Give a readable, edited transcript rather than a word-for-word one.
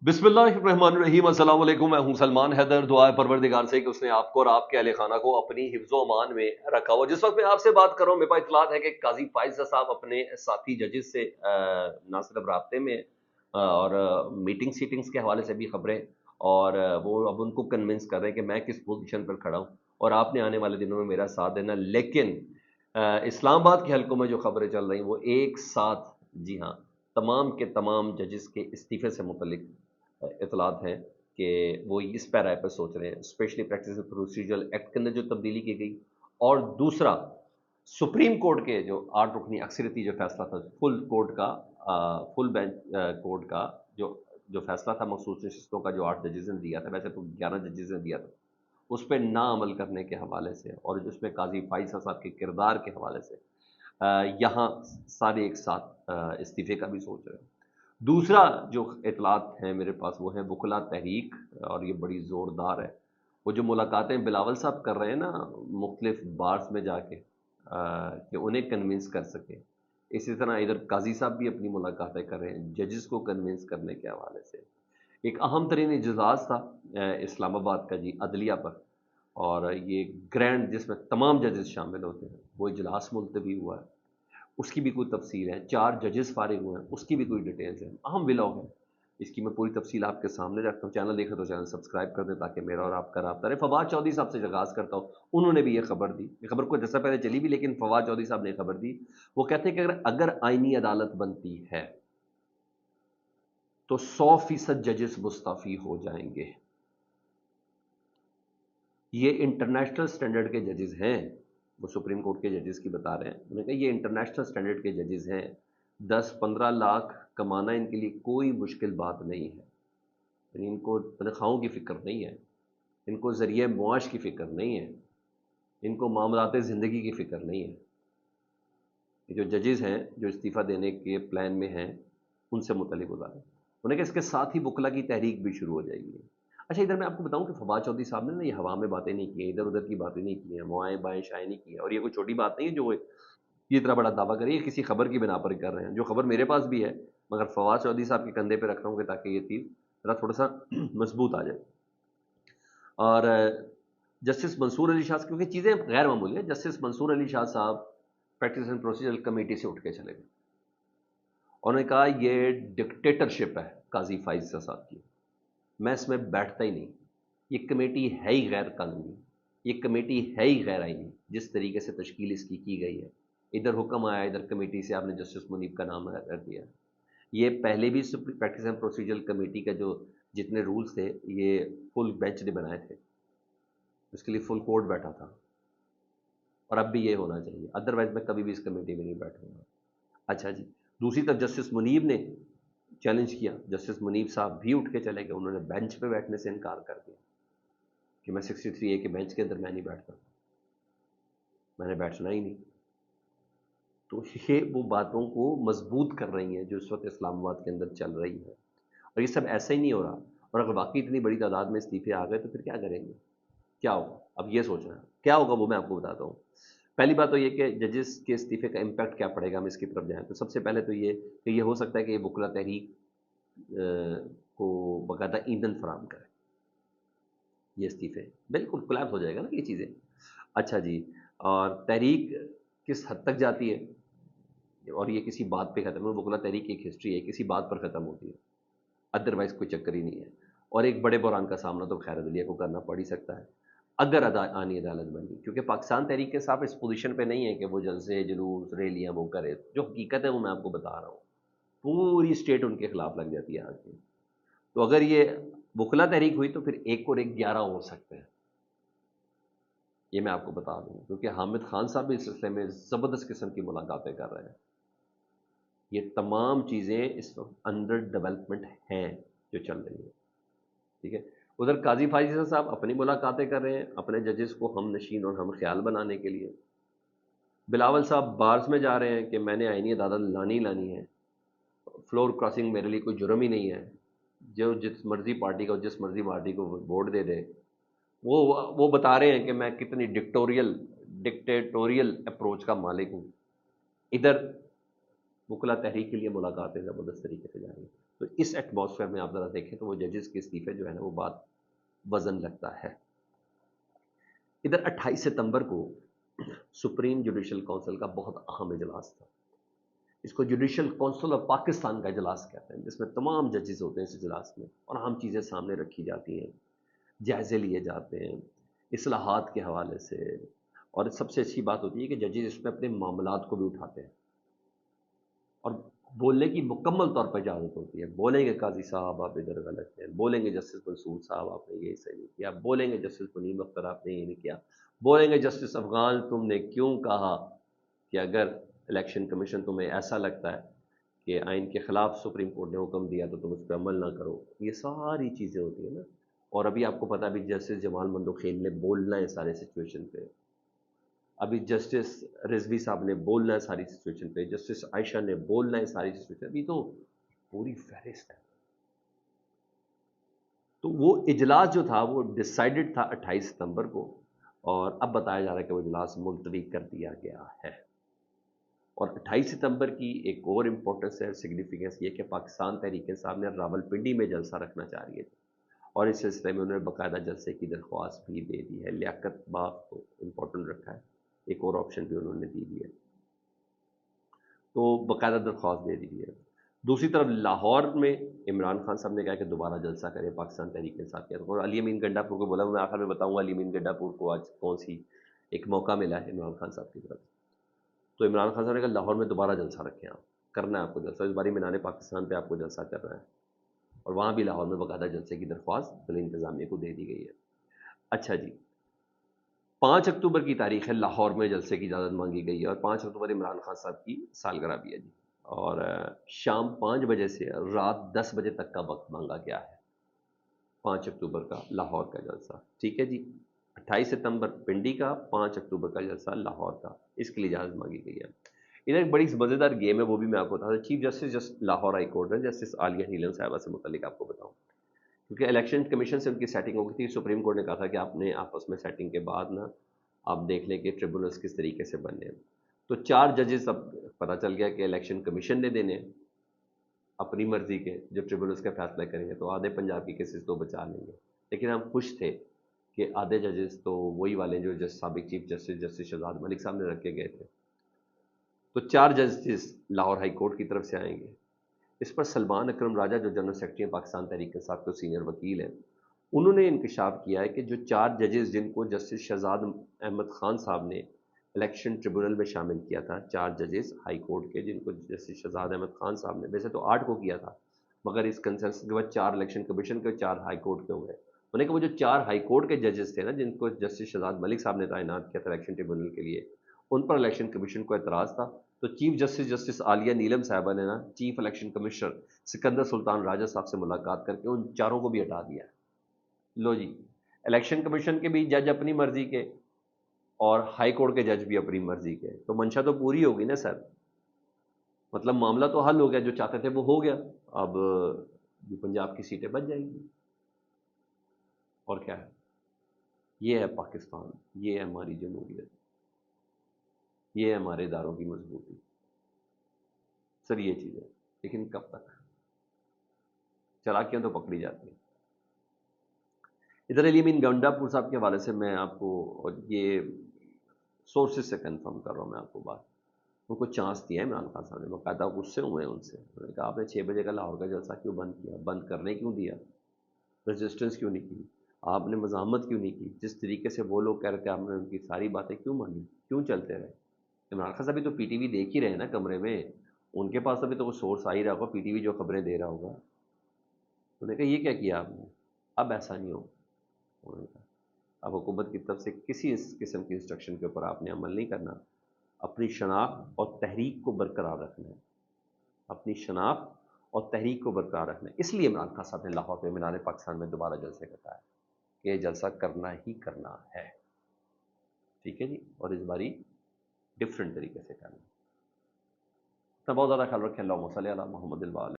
बिस्मिल्लाहिर्रहमानिर्रहीम। अस्सलाम वालेकुम। मैं हूं सलमान हैदर। दुआ है परवरदिगार से कि उसने आपको और आपके अहले खाना को अपनी हिफ्ज़ो अमान में रखा हो। जिस वक्त मैं आपसे बात कर रहा हूं, मेरे पास इत्तलात है कि काजी फाइज साहब अपने साथी जजेस से ना सिर्फ राब्ते में और मीटिंग सीटिंग्स के हवाले से भी खबरें, और वो अब उनको कन्विंस कर रहे हैं कि मैं किस पोजीशन पर खड़ा हूं और आपने आने वाले दिनों में मेरा साथ देना। लेकिन इस्लामाबाद के हलकों में जो खबरें चल रही वो एक साथ, जी हाँ, तमाम के तमाम जजेस के इस्तीफे से मुतलिक इतलात हैं कि वो इस पैराए पर सोच रहे हैं, स्पेशली प्रैक्टिस प्रोसीजरल एक्ट के अंदर जो तब्दीली की गई, और दूसरा सुप्रीम कोर्ट के जो 8 रुकनी अक्सरियती जो फैसला था, फुल कोर्ट का, फुल बेंच कोर्ट का जो जो फैसला था, मखसूस नशिस्तों का जो 8 जजेस ने दिया था, वैसे तो 11 जजेस ने दिया था, उस पर ना अमल करने के हवाले से और उसमें काजी फाइज साहब के किरदार के हवाले से यहाँ सारे एक साथ इस्तीफे का भी सोच रहे हैं। दूसरा जो इतलात हैं मेरे पास वो है वकला तहरीक, और ये बड़ी ज़ोरदार है। वो जो मुलाकातें बिलावल साहब कर रहे हैं ना, मुख्तलिफ बार्स में जाके, कि उन्हें कन्विंस कर सके। इसी तरह इधर काजी साहब भी अपनी मुलाकातें कर रहे हैं जजेस को कन्विंस करने के हवाले से। एक अहम तरीन इजलास था इस्लामाबाद का, जी, अदलिया पर, और ये ग्रैंड जिसमें तमाम जजेस शामिल होते हैं, वो इजलास मुलतवी हुआ है। उसकी भी कोई तफसील है। 4 जजेस फारिग हुए हैं, उसकी भी कोई डिटेल्स हैं। अहम व्लॉग है, इसकी मैं पूरी तफसील आपके सामने रखता हूँ। चैनल देखें तो चैनल सब्सक्राइब कर दें ताकि मेरा और आपका राब्ता रहे। फवाद चौधरी साहब से आगाज़ करता हूँ। उन्होंने भी ये खबर दी, ये खबर को जैसा पहले चली भी, लेकिन फवाद चौधरी साहब ने खबर दी। वो कहते हैं कि अगर अगर आईनी अदालत बनती है तो 100% जजेस मुस्तफ़ी हो जाएंगे। ये इंटरनेशनल स्टैंडर्ड के जजेस हैं। वो सुप्रीम कोर्ट के जजेस की बता रहे हैं। उन्होंने कहा ये इंटरनेशनल स्टैंडर्ड के जजेस हैं। 10-15 लाख कमाना इनके लिए कोई मुश्किल बात नहीं है। यानी इनको तनख्वाहों की फ़िक्र नहीं है, इनको ज़रिए मुआश की फ़िक्र नहीं है, इनको मामलात ज़िंदगी की फ़िक्र नहीं है। ये जो जजेस हैं जो इस्तीफ़ा देने के प्लान में हैं, उनसे मुतल्लिक़ बता रहे हैं। उन्होंने कहा इसके साथ ही वकला की तहरीक भी शुरू हो जाएगी। अच्छा, इधर मैं आपको बताऊं कि फवाद चौधरी साहब ने ना ये हवा में बातें नहीं की हैं, इधर उधर की बातें नहीं की हैं, मुआएं बाएं शाएं नहीं की है। और ये कोई छोटी बात नहीं है जो ये इतना बड़ा दावा करे, ये किसी खबर की बिना पर कर रहे हैं, जो खबर मेरे पास भी है, मगर फवाद चौधरी साहब के कंधे पर रख रहा हूँ कि ताकि ये चीज़ ज़रा थोड़ा सा मजबूत आ जाए। और जस्टिस मंसूर अली शाह, क्योंकि चीज़ें गैर मामूली हैं, जस्टिस मंसूर अली शाह साहब प्रैक्टिस एंड प्रोसीजर कमेटी से उठ के चले गए। उन्होंने कहा ये डिक्टेटरशिप है काजी फाइज साहब की, मैं इसमें बैठता ही नहीं। ये कमेटी है ही गैर कानूनी, ये कमेटी है ही गैर आईनी, जिस तरीके से तश्कील इसकी की गई है। इधर हुक्म आया, इधर कमेटी से आपने जस्टिस मुनीब का नाम कर दिया। ये पहले भी प्रैक्टिस एंड प्रोसीजर कमेटी का जो जितने रूल्स थे, ये फुल बेंच ने बनाए थे, उसके लिए फुल कोर्ट बैठा था, और अब भी ये होना चाहिए। अदरवाइज मैं कभी भी इस कमेटी में नहीं बैठूंगा। अच्छा जी, दूसरी तरफ जस्टिस मुनीब ने चैलेंज किया, जस्टिस मुनीब साहब भी उठ के चले गए। उन्होंने बेंच पे बैठने से इनकार कर दिया कि मैं 63A के बेंच के अंदर मैं नहीं बैठता, मैंने बैठना ही नहीं। तो ये वो बातों को मजबूत कर रही हैं जो इस वक्त इस्लामाबाद के अंदर चल रही है। और ये सब ऐसा ही नहीं हो रहा। और अगर वाकई इतनी बड़ी तादाद में इस्तीफे आ गए तो फिर क्या करेंगे, क्या होगा? अब ये सोचना है क्या होगा, वो मैं आपको बताता हूँ। पहली बात तो ये कि जजेस के इस्तीफे का इम्पैक्ट क्या पड़ेगा, हम इसकी तरफ जाएं तो सबसे पहले तो ये कि ये हो सकता है कि ये वकला तहरीक को बाकायदा ईंधन फराहम करे। ये इस्तीफे बिल्कुल कोलैप्स हो जाएगा ना ये चीज़ें। अच्छा जी, और तहरीक किस हद तक जाती है, और ये किसी बात पे ख़त्म है। वकला तहरीक की एक हिस्ट्री है, किसी बात पर ख़त्म होती है, अदरवाइज़ कोई चक्कर ही नहीं है। और एक बड़े बहरान का सामना तो खैर अदलिया को करना पड़ ही सकता है अगर आनी अदालत बनी, क्योंकि पाकिस्तान तहरीक के साहब इस पोजीशन पे नहीं है कि वो जलसे जुलूस रैलियाँ वो करे। जो हकीकत है वो मैं आपको बता रहा हूँ, पूरी स्टेट उनके खिलाफ लग जाती है आगे। तो अगर ये वकला तहरीक हुई तो फिर एक और एक 11 हो सकते हैं, ये मैं आपको बता दूं, क्योंकि हामिद खान साहब भी इस सिलसिले में ज़बरदस्त किस्म की मुलाकातें कर रहे हैं। ये तमाम चीज़ें इस वक्त अंडर डेवलपमेंट हैं जो चल रही है, ठीक है। उधर काजी फाइज साहब अपनी मुलाकातें कर रहे हैं अपने जजेस को हम नशीन और हम ख्याल बनाने के लिए। बिलावल साहब बार्स में जा रहे हैं कि मैंने आईनी अदालत लानी लानी है, फ्लोर क्रॉसिंग मेरे लिए कोई जुर्म ही नहीं है, जो जिस मर्जी पार्टी को जिस मर्जी पार्टी को वोट दे दे। वो वो बता रहे हैं कि मैं कितनी डिक्टेटोरियल अप्रोच का मालिक हूँ। इधर वकला तहरीक के लिए मुलाकातें ज़बरदस्त तरीके से जाएंगी। تو اس ایٹماسفیئر میں آپ ذرا دیکھیں تو وہ ججز کے استعفے جو ہے نا وہ بات وزن لگتا ہے۔ ادھر 28 ستمبر کو سپریم جوڈیشل کونسل کا بہت اہم اجلاس تھا۔ اس کو جوڈیشل کونسل آف پاکستان کا اجلاس کہتے ہیں، جس میں تمام ججز ہوتے ہیں اس اجلاس میں، اور اہم چیزیں سامنے رکھی جاتی ہیں، جائزے لیے جاتے ہیں اصلاحات کے حوالے سے، اور سب سے اچھی بات ہوتی ہے کہ ججز اس میں اپنے معاملات کو بھی اٹھاتے ہیں اور بولنے کی مکمل طور پر اجازت ہوتی ہے۔ بولیں گے قاضی صاحب آپ ادھر غلط ہیں، بولیں گے جسٹس منصور صاحب آپ نے یہ صحیح نہیں کیا، بولیں گے جسٹس منیم اختر آپ نے یہ نہیں کیا، بولیں گے جسٹس افغان تم نے کیوں کہا کہ اگر الیکشن کمیشن تمہیں ایسا لگتا ہے کہ آئین کے خلاف سپریم کورٹ نے حکم دیا تو تم اس پہ عمل نہ کرو۔ یہ ساری چیزیں ہوتی ہیں نا، اور ابھی آپ کو پتا ابھی جسٹس جمال مندوخیل نے بولنا ہے سارے سچویشن پہ، ابھی جسٹس رضوی صاحب نے بولنا ہے ساری سچویشن پہ، جسٹس عائشہ نے بولنا ہے ساری سچویشن، ابھی تو پوری فہرست ہے۔ تو وہ اجلاس جو تھا وہ ڈسائیڈڈ تھا 28 ستمبر کو، اور اب بتایا جا رہا ہے کہ وہ اجلاس ملتوی کر دیا گیا ہے۔ اور 28 ستمبر کی ایک اور امپورٹنس ہے، سگنیفیکینس یہ کہ پاکستان تحریک انصاف نے راول پنڈی میں جلسہ رکھنا چاہ رہی ہے، اور اس سلسلے میں انہوں نے باقاعدہ جلسے کی درخواست بھی دے دی ہے۔ لیاقت باغ کو امپورٹنٹ رکھا ہے، ایک اور آپشن بھی انہوں نے دی دی ہے، تو باقاعدہ درخواست دے دی ہے۔ دوسری طرف لاہور میں عمران خان صاحب نے کہا کہ دوبارہ جلسہ کرے پاکستان تحریک انصاف کے، اور علی امین گنڈا پور کو بولا، میں آخر میں بتاؤں گا علی امین گنڈا پور کو آج کون سی ایک موقع ملا ہے عمران خان صاحب کی طرف۔ تو عمران خان صاحب نے کہا لاہور میں دوبارہ جلسہ رکھیں، آپ کرنا ہے آپ کو جلسہ، اس باری مینار پاکستان پہ آپ کو جلسہ کرنا ہے، اور وہاں بھی لاہور میں باقاعدہ جلسے کی درخواست ضلع انتظامیہ کو دے دی گئی ہے۔ اچھا جی، 5 اکتوبر کی تاریخ ہے، لاہور میں جلسے کی اجازت مانگی گئی ہے، اور 5 اکتوبر عمران خان صاحب کی سالگرہ بھی ہے جی، اور شام 5 بجے سے رات 10 بجے تک کا وقت مانگا گیا ہے۔ 5 اکتوبر کا لاہور کا جلسہ، ٹھیک ہے جی، 28 ستمبر پنڈی کا، 5 اکتوبر کا جلسہ لاہور کا، اس کے لیے اجازت مانگی گئی ہے۔ ادھر ایک بڑی مزیدار گیم ہے، وہ بھی میں آپ کو بتا دوں، chief justice Lahore high court ہے جسٹس عالیہ نیلم صاحبہ سے متعلق آپ کو بتاؤں، کیونکہ الیکشن کمیشن سے ان کی سیٹنگ ہو گئی تھی، سپریم کورٹ نے کہا تھا کہ آپ نے آپس میں سیٹنگ کے بعد نا آپ دیکھ لیں کہ ٹریبونلز کس طریقے سے بننے ہیں۔ تو 4 ججز اب پتہ چل گیا کہ الیکشن کمیشن نے دینے اپنی مرضی کے، جو ٹریبونلز کا فیصلہ کریں گے، تو آدھے پنجاب کی کیسز تو بچا لیں گے، لیکن ہم خوش تھے کہ آدھے ججز تو وہی والے جو سابق چیف جسٹس جسٹس شہزاد ملک صاحب نے رکھے گئے تھے۔ تو 4 ججز لاہور ہائی کورٹ کی طرف سے آئیں گے۔ اس پر سلمان اکرم راجہ جو جنرل سیکرٹری ہیں پاکستان تحریک انصاف کے سینئر وکیل ہیں، انہوں نے انکشاف کیا ہے کہ جو 4 ججز جن کو جسٹس شہزاد احمد خان صاحب نے الیکشن ٹریبونل میں شامل کیا تھا، 4 ججز ہائی کورٹ کے جن کو جسٹس شہزاد احمد خان صاحب نے، ویسے تو 8 کو کیا تھا، مگر اس کنسنسس کے بعد 4 الیکشن کمیشن کے 4 ہائی کورٹ کے ہو گئے۔ انہوں نے کہا وہ جو 4 ہائی کورٹ کے ججز تھے نا، جن کو جسٹس شہزاد ملک صاحب نے تعینات کیا تھا الیکشن ٹریبونل کے لیے، ان پر الیکشن کمیشن کو اعتراض تھا، تو چیف جسٹس جسٹس عالیہ نیلم صاحبہ نے نا چیف الیکشن کمشنر سکندر سلطان راجہ صاحب سے ملاقات کر کے ان 4 کو بھی ہٹا دیا ہے۔ لو جی، الیکشن کمیشن کے بھی جج اپنی مرضی کے اور ہائی کورٹ کے جج بھی اپنی مرضی کے، تو منشا تو پوری ہوگی نا سر، مطلب معاملہ تو حل ہو گیا، جو چاہتے تھے وہ ہو گیا، اب جو پنجاب کی سیٹیں بچ جائیں گی، اور کیا ہے۔ یہ ہے پاکستان، یہ ہے ہماری جمہوریت، یہ ہے ہمارے اداروں کی مضبوطی، سر یہ چیز ہے، لیکن کب تک؟ چالاکیاں تو پکڑی جاتی ہیں۔ ادھر علی امین گنڈا پور صاحب کے حوالے سے میں آپ کو، اور یہ سورسز سے کنفرم کر رہا ہوں میں آپ کو بات، ان کو چانس دیا ہے عمران خان صاحب نے، باقاعدہ غصے ہوئے ہیں ان سے، انہوں نے کہا آپ نے 6 بجے کا لاہور کا جلسہ کیوں بند کیا، بند کرنے کیوں دیا، رجسٹنس کیوں نہیں کی، آپ نے مزاحمت کیوں نہیں کی، جس طریقے سے وہ لوگ کہہ رہے تھے آپ نے ان کی ساری باتیں کیوں مانی، کیوں چلتے رہے۔ عمران خان صاحب بھی تو پی ٹی وی دیکھ ہی رہے ہیں نا کمرے میں، ان کے پاس ابھی تو وہ سورس آ ہی رہا ہوگا، پی ٹی وی جو خبریں دے رہا ہوگا۔ انہوں نے کہا یہ کیا کیا آپ نے، اب ایسا نہیں ہو، انہوں نے کہا اب حکومت کی طرف سے کسی اس قسم کی انسٹرکشن کے اوپر آپ نے عمل نہیں کرنا، اپنی شناخت اور تحریک کو برقرار رکھنا ہے، اپنی شناخت اور تحریک کو برقرار رکھنا ہے۔ اس لیے عمران خان صاحب نے لاہور پہ مینار پاکستان میں دوبارہ جلسے کا ہے کہ یہ جلسہ کرنا ہی کرنا ہے، ٹھیک ہے جی، اور اس باری ڈفرینٹ طریقے سے کرنا ہے۔ تو بہت زیادہ خیال رکھیں، اللہم صلی علی محمد